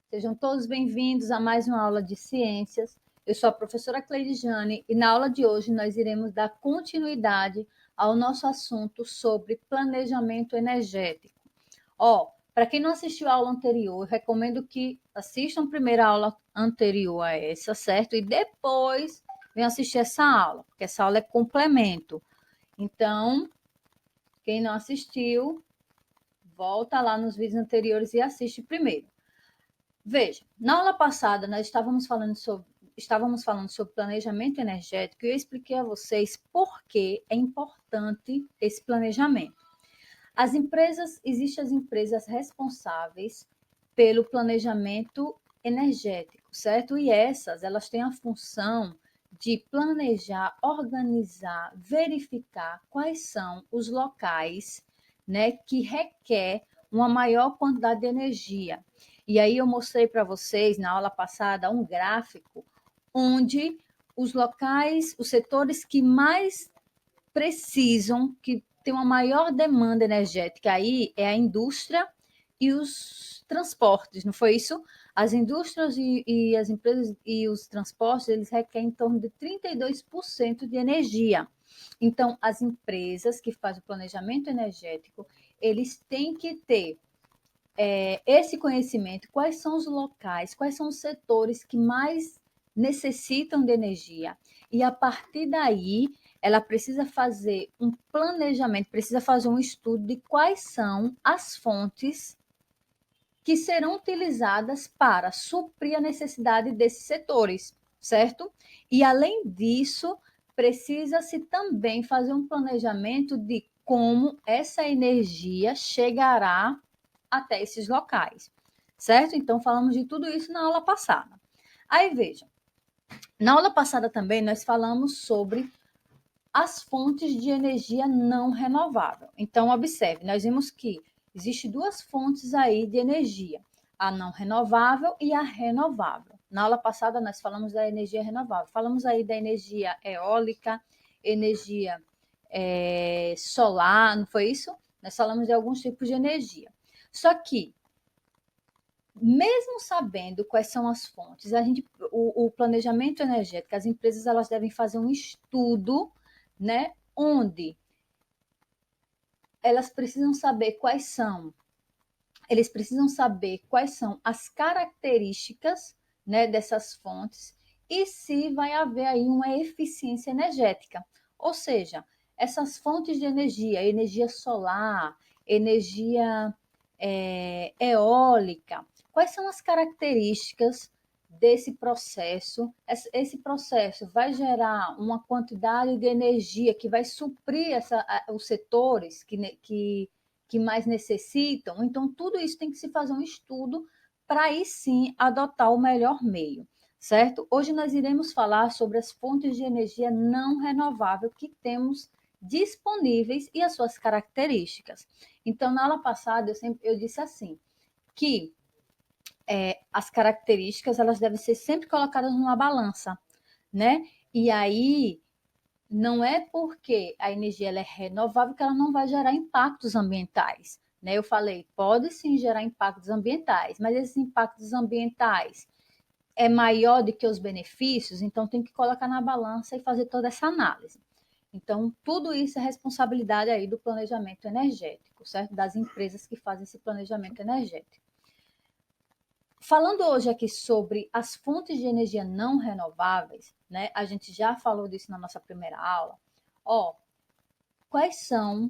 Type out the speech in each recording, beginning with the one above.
Sejam todos bem-vindos a mais uma aula de ciências. Eu sou a professora Cleide e na aula de hoje nós iremos dar continuidade ao nosso assunto sobre planejamento energético. Para quem não assistiu a aula anterior, eu recomendo que assistam primeiro a aula anterior a essa, certo? E depois venham assistir essa aula, porque essa aula é complemento. Então, quem não assistiu, volta lá nos vídeos anteriores e assiste primeiro. Veja, na aula passada nós estávamos falando sobre planejamento energético e eu expliquei a vocês por que é importante esse planejamento. Existem as empresas responsáveis pelo planejamento energético, certo? E elas têm a função de planejar, organizar, verificar quais são os locais, né, que requer uma maior quantidade de energia. E aí eu mostrei para vocês na aula passada um gráfico onde os locais, os setores que mais precisam, que tem uma maior demanda energética aí é a indústria e os transportes, não foi isso? As indústrias e as empresas e os transportes, eles requerem em torno de 32% de energia. Então, as empresas que fazem o planejamento energético, eles têm que ter esse conhecimento, quais são os locais, quais são os setores que mais necessitam de energia. E a partir daí, ela precisa fazer um planejamento, precisa fazer um estudo de quais são as fontes que serão utilizadas para suprir a necessidade desses setores, certo? E além disso, precisa-se também fazer um planejamento de como essa energia chegará até esses locais, certo? Então, falamos de tudo isso na aula passada. Aí, vejam, na aula passada também nós falamos sobre as fontes de energia não renovável. Então, observe, nós vimos que existem duas fontes aí de energia, a não renovável e a renovável. Na aula passada nós falamos da energia renovável, falamos aí da energia eólica, energia solar, não foi isso? Nós falamos de alguns tipos de energia. Só que, mesmo sabendo quais são as fontes, o planejamento energético, as empresas elas devem fazer um estudo, né, onde elas precisam saber eles precisam saber quais são as características, né, dessas fontes e se vai haver aí uma eficiência energética. Ou seja, essas fontes de energia solar, energia eólica, quais são as características desse processo? Esse processo vai gerar uma quantidade de energia que vai suprir os setores que mais necessitam. Então, tudo isso tem que se fazer um estudo para aí sim adotar o melhor meio, certo? Hoje nós iremos falar sobre as fontes de energia não renovável que temos disponíveis e as suas características. Então, na aula passada, eu disse assim, que as características elas devem ser sempre colocadas numa balança, né? E aí, não é porque a energia ela é renovável que ela não vai gerar impactos ambientais, né? Eu falei, pode sim gerar impactos ambientais, mas esses impactos ambientais é maior do que os benefícios, então tem que colocar na balança e fazer toda essa análise. Então, tudo isso é responsabilidade aí do planejamento energético, certo? Das empresas que fazem esse planejamento energético. Falando hoje aqui sobre as fontes de energia não renováveis, né? A gente já falou disso na nossa primeira aula. Quais são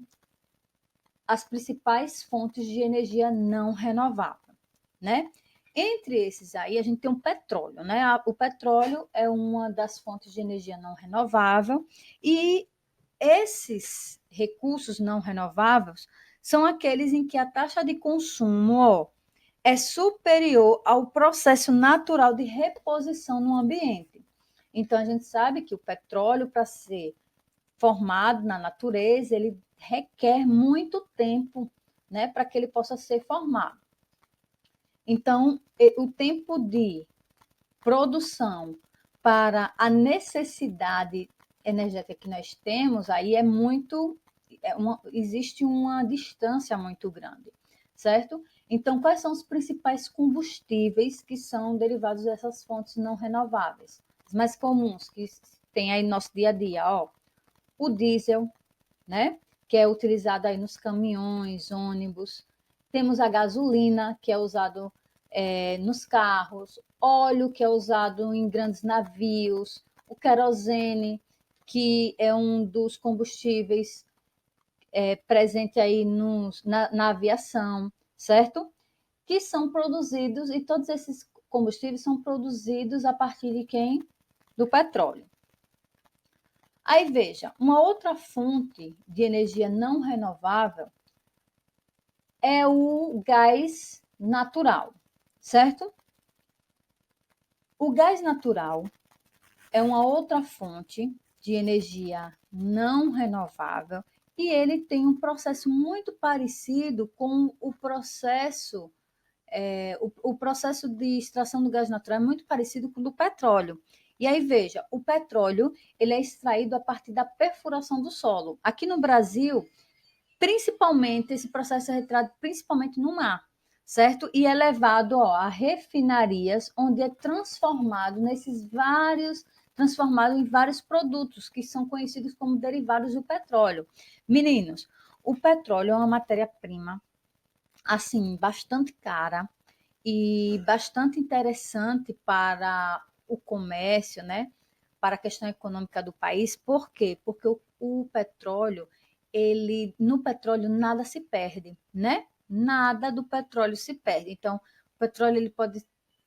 as principais fontes de energia não renovável, né? Entre esses aí, a gente tem o petróleo, né? O petróleo é uma das fontes de energia não renovável e esses recursos não renováveis são aqueles em que a taxa de consumo é superior ao processo natural de reposição no ambiente. Então, a gente sabe que o petróleo, para ser formado na natureza, ele requer muito tempo, né, para que ele possa ser formado. Então, o tempo de produção para a necessidade energética que nós temos, aí existe uma distância muito grande, certo? Então, quais são os principais combustíveis que são derivados dessas fontes não renováveis? Os mais comuns que tem aí no nosso dia a dia, ó, o diesel, né? Que é utilizado aí nos caminhões, ônibus. Temos a gasolina, que é usado nos carros, óleo, que é usado em grandes navios, o querosene, que é um dos combustíveis presente aí na aviação, certo? Que são produzidos, e todos esses combustíveis são produzidos a partir de quem? Do petróleo. Aí veja, uma outra fonte de energia não renovável é o gás natural, certo? O gás natural é uma outra fonte de energia não renovável e ele tem um processo muito parecido com o processo o processo de extração do gás natural é muito parecido com o do petróleo. E aí, veja, o petróleo ele é extraído a partir da perfuração do solo. Aqui no Brasil, principalmente, esse processo é retirado principalmente no mar, certo? E é levado a refinarias, onde é transformado em vários produtos que são conhecidos como derivados do petróleo. Meninos, o petróleo é uma matéria-prima assim, bastante cara e bastante interessante para o comércio, né? Para a questão econômica do país. Por quê? Porque o petróleo, no petróleo nada se perde, né? Nada do petróleo se perde. Então, o petróleo ele pode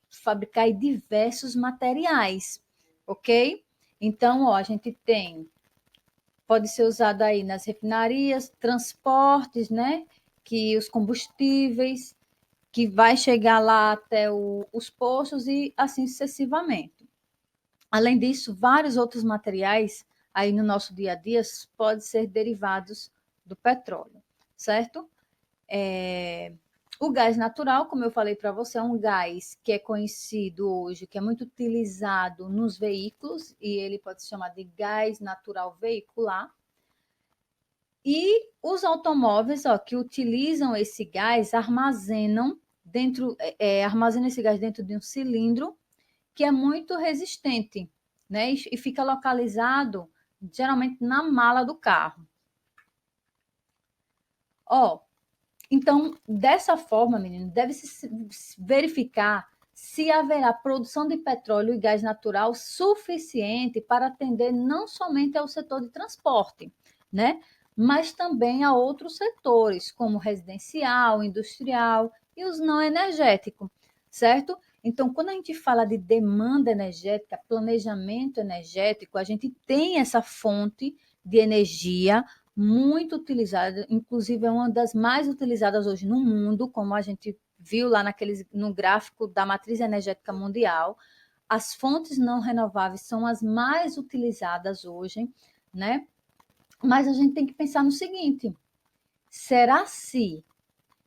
fabricar diversos materiais, ok? Então, ó, a gente pode ser usado aí nas refinarias, transportes, né? Que os combustíveis, que vai chegar lá até os postos e assim sucessivamente. Além disso, vários outros materiais aí no nosso dia a dia podem ser derivados do petróleo, certo? O gás natural, como eu falei para você, é um gás que é conhecido hoje, que é muito utilizado nos veículos, e ele pode se chamar de gás natural veicular. E os automóveis que utilizam esse gás armazenam esse gás dentro de um cilindro que é muito resistente, né? E fica localizado geralmente na mala do carro. Então, dessa forma, menino, deve-se verificar se haverá produção de petróleo e gás natural suficiente para atender não somente ao setor de transporte, né? Mas também a outros setores, como residencial, industrial e os não energéticos, certo? Então, quando a gente fala de demanda energética, planejamento energético, a gente tem essa fonte de energia muito utilizada, inclusive é uma das mais utilizadas hoje no mundo, como a gente viu lá no gráfico da matriz energética mundial. As fontes não renováveis são as mais utilizadas hoje, né? Mas a gente tem que pensar no seguinte: será se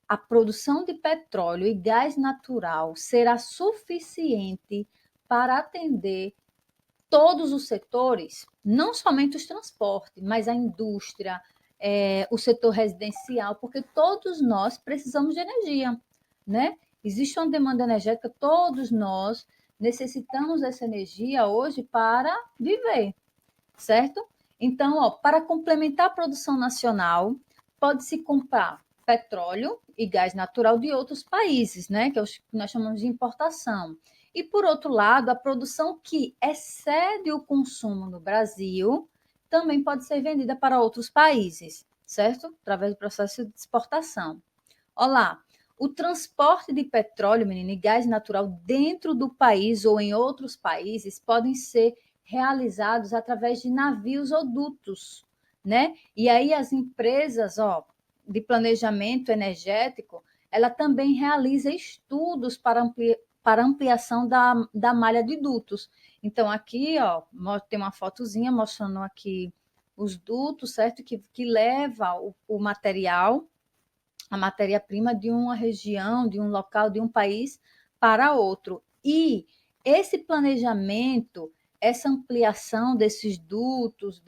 a produção de petróleo e gás natural será suficiente para atender todos os setores, não somente os transportes, mas a indústria, o setor residencial, porque todos nós precisamos de energia, né? Existe uma demanda energética, todos nós necessitamos dessa energia hoje para viver, certo? Então, para complementar a produção nacional, pode-se comprar petróleo e gás natural de outros países, né? Que é o que nós chamamos de importação. E, por outro lado, a produção que excede o consumo no Brasil também pode ser vendida para outros países, certo? Através do processo de exportação. Olá, o transporte de petróleo, menino, e gás natural dentro do país ou em outros países podem ser realizados através de navios ou dutos, né? E aí as empresas, de planejamento energético, ela também realiza estudos para ampliação da malha de dutos. Então, aqui, tem uma fotozinha mostrando aqui os dutos, certo? Que leva o material, a matéria-prima de uma região, de um local, de um país para outro. E esse planejamento essa ampliação desses dutos,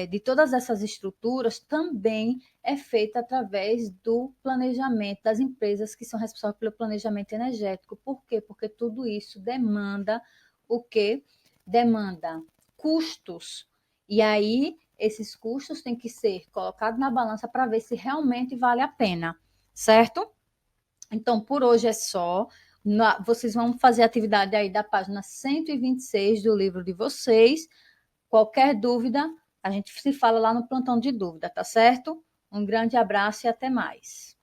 de todas essas estruturas também é feita através do planejamento das empresas que são responsáveis pelo planejamento energético. Por quê? Porque tudo isso demanda o quê? Demanda custos. E aí, esses custos têm que ser colocados na balança para ver se realmente vale a pena, certo? Então, por hoje é só. Vocês vão fazer a atividade aí da página 126 do livro de vocês. Qualquer dúvida, a gente se fala lá no plantão de dúvida, tá certo? Um grande abraço e até mais.